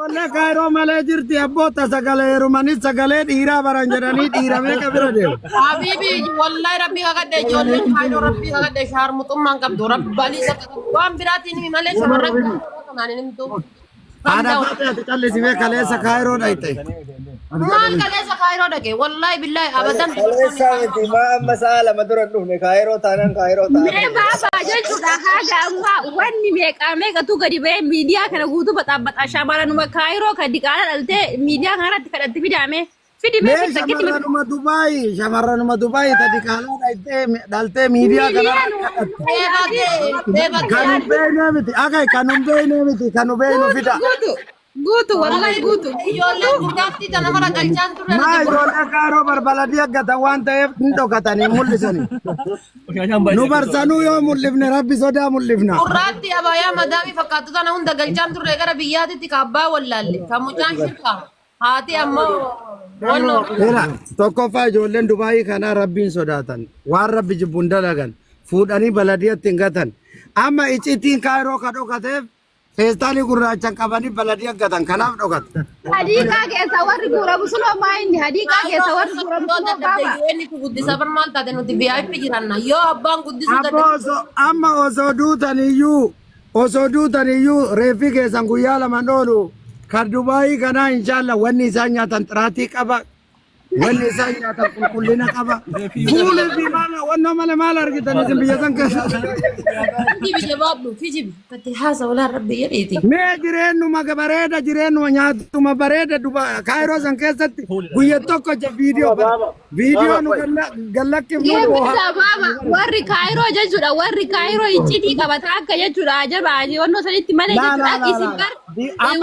Olle kairo malee jirti abboota sagalee rumanii sagalee dhiiraa baran jedhanii dhiiramee qabira deemu. Habibi wallahi rabbi kakadde ijoolleen kaayiroo rabbi kakadde shaarmuxummaan qabdu rabbi balii waan biraatiin malee shamarran kanaan hin himtu. Haadha faatee ati callisifee kaleessa kaayiroo dhayte. Maal kaleessa kaayiroo dhaqe wallahi billahi abadan. Kaleessa miti maa amma sa'a lama dura dhufne kaayiroo taanaan kaayiroo taanaan. Mee baabaa jechuudha haga ammaa wanni meeqatu gadi ba'ee miidiyaa kana guutuu baxaabbaxaa shaabaranuma kaayiroo kan diqaala dhaltee miidiyaa kanarratti kadhatti fidame. Shamarranuma Dubaay tadi kalau dalte media kana kanun beene miti agai kanun beene miti kanu beenu fida guutu wallahi guutu Ijoolleen gurgaaftii tana mara galchaan turre. ma ijoollee kaaroo barbaladii aggatan waan ta'eef hin dhokatanii mul'isani nu barsanuu yoo mul'ifne rabbi sodaa mul'ifna Gurraatti abayaa madaamii fakkaatu tana hunda galchaan turre gara biyyaatitti kaabbaa wallaalle kan mucaan shirkaa haati ammoo tokkoffaa ijoolleen Dubaayii kanaa rabbiin sodaatan waan rabbi jibbuun dalagan fuudhanii baladiyatti hin gatan amma icciitiin kaayiroo ka dhokateef feestaalii gurraachan qabanii baladiyyaa gatan kanaaf dhokate. Hadiiqaa keessa warri guuramu sunoo maayinni hadiiqaa keessa warri guuramu sunoo baaba. Inni guddisa barmaal taate nuti VIP jiranna yoo abbaan guddisu amma osoo duutaniyyuu reeffi keessan guyyaa laman oolu kan Dubaayii kanaa inshallah wanni isaan nyaatan xiraatii qaba wanni isaan nyaatan qulqullina qaba fuula fi maala wanna mala maal argitan isin biyya san keessa biyya baablu fijibi katti haasa walaa rabbi jedheeti mee jireenyuma bareeda jireenyuma nyaatuma bareeda kaayiroo san keessatti guyya tokko viidiyoo nu gallakkifnu baaba warri kaayiroo jechuudha warri kaayiroo icciitii qabata akka jechuudha ajaba wannoo sanitti mana jechuudha isin bar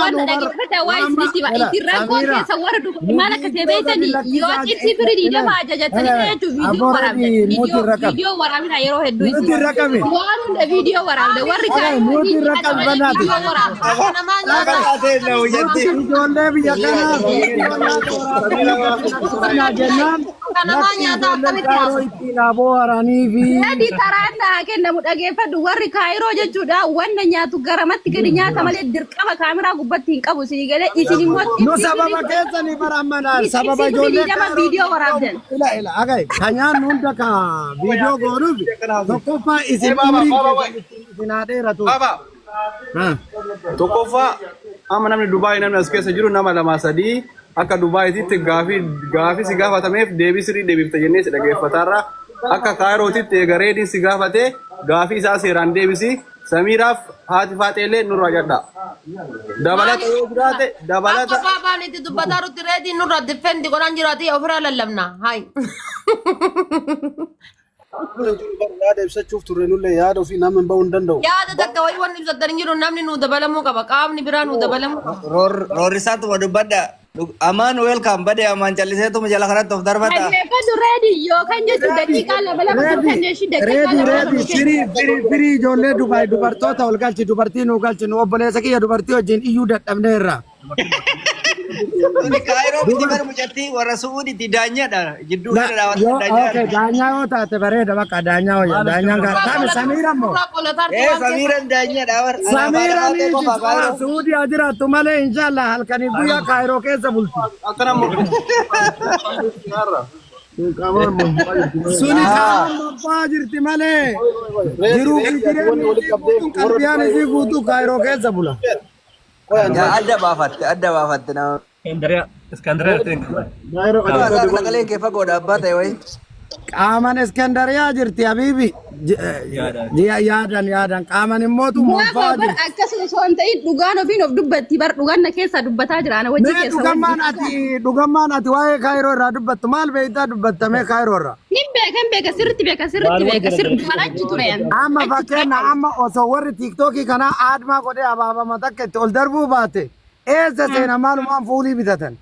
wanta dhaggeeffata waa isinitti isin rakkoo keessa warra dhufu maal akka ta'e beektanii yoo cibsi firidii nama ajajatanii jechuudha viidiyoo waraabina yeroo hedduu isin waan hunda viidiyoo waraabde warri kaayiroo ijoollee biyya Nadi taraandaa kennamu dhageeffadhu warri kaayiroo jechuudha wanna nyaatu garamatti gadi nyaata malee dirqama kaameraa gubbatti hin qabu isin galee isin immoo nu sababa keessanii barammanaan sababa ijoollee viidiyoo waraabdan agai kanyaan hunda ka viidiyoo goonuuf tokkoffaa isin isin dheeratu Tokkoffaa amma namni Dubaay namni as keessa jiru nama lama sadii akka Dubaayitti gaafii si gaafatameef deebii sirrii deebifta jennee si dhaggeeffatarra akka kaayirootitti eegareedin si gaafate gaafii isaa seeraan deebisi Samiiraaf haati faaxeellee nurra jedha dabalata yoo jiraate dabalata akka baabaan itti dubbataa rutti reediin nurra diffendi godhan jiraati ofirraa lallabna hayi yaada ibsachuuf turre nullee yaada ofii nama bahuu hin danda'u. yaada takka wayi wanni ibsatan jiru namni nu dabalamuu qaba qaamni biraa nu dabalamuu qaba roorisaatu wadubbadha amaan welcome bade amaan calliseetu jala kanatti of darbata dhageeffadhu reedi yookaan jechuudha daqiiqaa lama kan jechi daqiiqaa firii ijoollee Dubaay dubartoota ol galchi dubartii nu galchi nu obboleessa kiyya dubartii wajjin iyyuu dadhabneerra. kaayiroo biti bar mucatti warra suuditti daanyaadha jidduu kana daanyaa daanyaa yoo taate bareeda bakka daanyaa wayya daanyaan gaa taame Samiira moo Samiiraan daanyaadha war Samiira suudii ajiraattu malee inshallah halkanii guyyaa kaayiroo keessa bulti akkana suni kaambaa jirti malee jiruu fi jireenya qalbiyaan isii guutuu kaayiroo keessa bula adda baafatte na Iskandariyaa keessa godha abbaa ta'e wayi qaaman Iskandariyaa jirti habiibi yaadan qaaman immoo Muafaa bar akkasuma osoo hin ta'in dhugaan ofiin of dubbatti bar dhugaan na keessaa dubbataa jira ana wajji keessa dhugammaan ati waa'ee kaayiroo irraa dubbattu maal beektaa dubbattamee kaayiroo irraa hin beeka sirriitti beeka sirriitti malachi ture amma fakkeenya amma osoo warri tiiktookii kanaa aadmaa godhee abaabama takka itti ol darbuu baate eessa seena maalumaan fuulii bitatan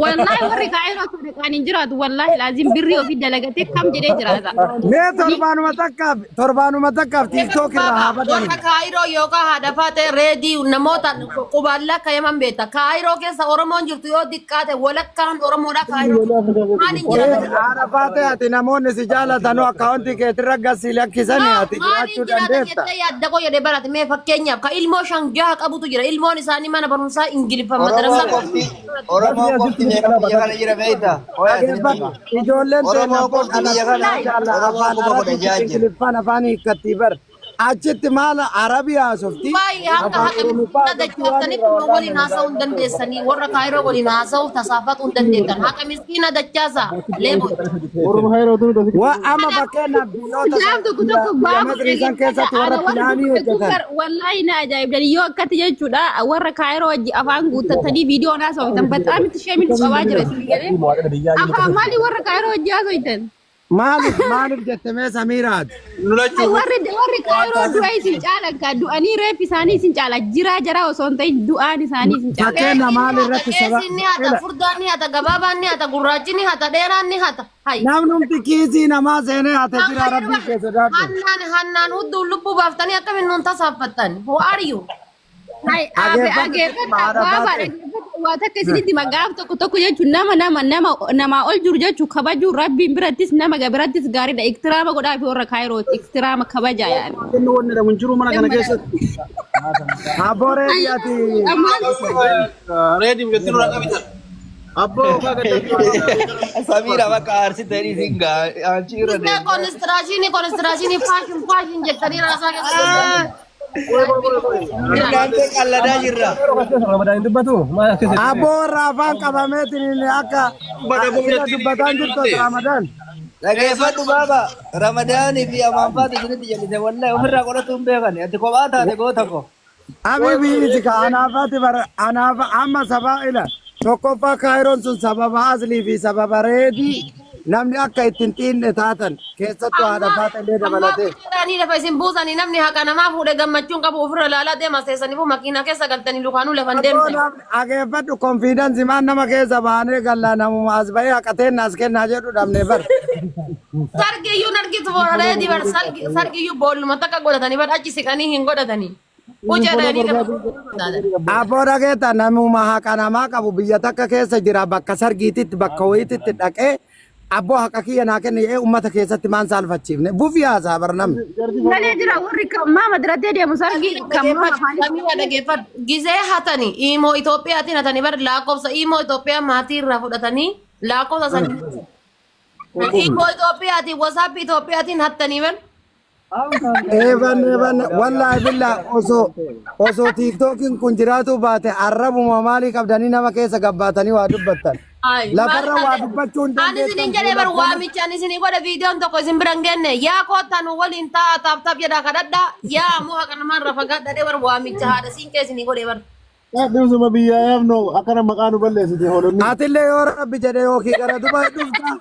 wallahi warri kaayiroo kan hin jiraatu wallahi laazim birrii ofii dalagatee kam jedhee jiraata mee torbaanuma takkaaf tiiktook irraa haa badani warra kaayiroo yookaan haadha faatee reedii namoota qubaallaa kayaman beekta kaayiroo keessa oromoon jirtu yoo diqqaate walakkaan oromoodha kaayiroo maaliin jiraatan haadha faatee ati namoonni si jaalatanu akkaawuntii keetirra gasii lakkisanii ati jiraachuu dandeetta jettee yaadda koo jedhee barate mee fakkeenyaaf ka ilmoo shan jaha qabutu jira ilmoon isaanii mana barumsa barumsaa Ingiliffa madrasaa. Oromoo qofti biyya kana jira beektaa? Ijoolleen Oromoo qofti biyya kana Oromoo qofa godha jaajira. Ingiliffaan afaan hiikkatti bar. Achitti maal Arabii haasofti? Baay'ee hanga haqa dachaatanii kun waliin haasa'uu hin dandeessanii warra kaayiroo waliin haasa'uu tasaafatuu hin dandeettan haqa miskiina dachaasa leebo. Waa amma fakkeenyaaf biyyoota keessatti warra pilaanii hojjetan. Wallahi na ajaa'ibdan yoo akkatti jechuudha warra kaayiroo wajji afaan guuttatanii viidiyoo haasa'an baxaam itti sheemiti qabaa jira isin jedhee. Afaan maali warra kaayiroo wajji haasa'an? Maaliif jettee Samiiraat? Warri kaayiroo du'a isin caala akka du'anii reeffi isaanii isin caala jiraa jara osoo hin ta'in du'aan isaanii isin caala. Fakkeenya maalirratti Keessi ni hata, furdaan ni hata, gabaabaan ni hata, gurraachi ni hata, dheeraan ni hata. Namnumti kiisii namaa seenee hata jira rabbii keessa daadhu. Hannaan hudduu lubbuu baaftanii akkamiin nuun tasaafattan? Who are you? Waa takka isinitti magaaf tokko jechuun nama ol jiru jechuun kabajuu rabbiin birattis nama birattis gaariidha. Iktiraama godhaa fi warra kaayirooti. Iktiraama kabajaa yaani. Inni wanni dha munjiru mana kana keessatti. Aboo reediyaati. Reedii biyyattii nurra qabitan. Aboo Samiira bakka aarsi ta'anii singaa aanchi irra deemu. Konistiraashinii faashin jettanii raasaa keessatti. Naante qalladaa jirra. Aboo raafaan qabameetiin akka dubbataan jirtu Ramadaan. Dhageeffadhu baaba Ramadaanii fi Amaanfaatu isinitti jallise wallahi ofirraa qoratu hin beekan ati kophaa taate goota ko. Abibiiti ka anaafa amma sabaa'ila tokkoffaa kaayiroon sun sababa aslii fi sababa reedii namni akka ittiin xiinne taatan keessattuu haadha faatellee dabalatee. Amma lafa isin buusanii namni haqa namaa fuudhee gammachuun qabu ofirra ilaalaa deema seessaniifuu makiinaa keessa galtanii lukaanuu lafan deemtan. Ageeffadhu konfiidansi maan nama keessa baanee gallaa namuma as bahee haqateen as kennaa jedhu dhabnee bar. Sargiyyuu nargitu reedii bar sargiyyuu boolluma takka godhatanii bar achi siqanii hin godhatanii. Aboo dhageeta namuma haqa namaa qabu biyya takka keessa jira bakka sargiititti bakka wayiititti dhaqee abboo haqa kiyya naa kenne ummata keessatti maan saalfachiifne bufi haasaa bar namni. Malee jira warri maama diratee deemu sargii dhageeffadhu gizee hatanii imoo Itoophiyaatiin hatanii bar lakkoofsa imoo Itoophiyaa maatii irraa fudhatanii lakkoofsa sanii imoo Itoophiyaatiin wasaappii Itoophiyaatiin hattanii bar. Eeban wallahi billah osoo tiiktokiin kun jiraatu baate arrabuma maalii qabdanii nama keessa gabbaatanii waa dubbattan. Lafarra waa dubbachuun dandeettan. Ani isinin jedhee bar waamicha ani isinii godha viidiyoon tokko isin bira hin genne yaa koottan waliin taap jedhaa kadhadhaa yaa ammoo haqa namarra fagaadhadhee bar waamicha haadha siinqee isinii godhee bar. Dhimsuma biyyaa yaafno akkana maqaa nu balleessite hoolonni. Atillee yoo rabbi jedhe yookii gara Dubaay dhufta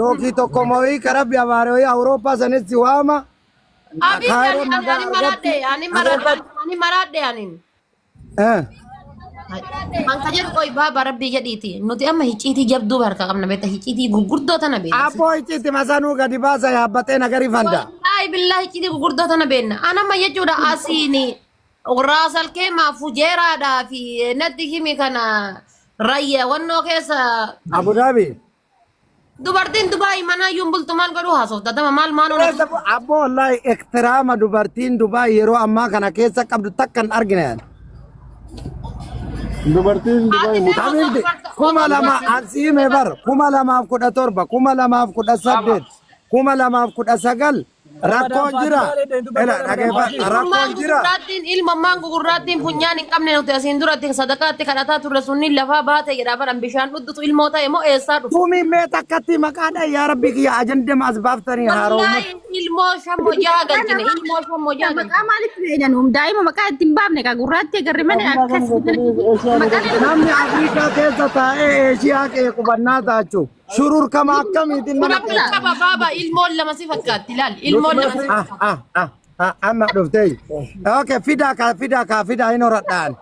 yookii tokko mawii karabbi abaaree wayii Awurooppaa sanitti waama. Ani maradhe anin. Anka jedhu qoy baaba rabbii jedhiiti. Nuti amma hicciitii jabduu barka qabna beekta hicciitii gurguddoo tana beekna. Aboo hicciitii masanuu gadi baasa yaabbatee nagarii fanda. Ay billahi hicciitii gurguddoo tana beekna. Anamma jechuudha asiini raasalkee maafujeeraadhaa fi natti himi kana rayya wannoo keessa. Abu Dhabi. Dubartiin Dubaay mana yuun bultu maal godhu haasofta dama maal oolatu. Aboo wallahi iktiraama dubartiin Dubaay yeroo ammaa kana keessa qabdu takkan argine. Dubartiin Dubaay mutamilti kuma lama ansiime bar 2017 2018 2019 rakkoon jira. Rakkoon jira. Ilma mangu gurraattiin funyaan hin qabne nuti asiin duratti sadaqaatti kadhataa turre sunni lafaa baate jedhaa baran bishaan dhudhutu ilmoo ta'e moo eessaa dhufu. Tumi mee takkatti maqaadha yaa rabbi kiyya ajandama as baaftanii haaroomu. Ilmoo shammoo jaha galchine ilmoo shammoo jaha galchine. Maqaa maaliif fayyadamu daa'ima maqaa ittiin baafne ka gurraatti agarre mana akkas. Namni Afrikaa keessa taa'ee Eeshiyaa qe'ee qubannaa taachuu. Shurur kama akkamiitiin nama qaba baaba ilmoon lama si fakkaatti ilaali ilmoon lama amma dhuftee okay fidaa hin horadhaan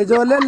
ijoolleen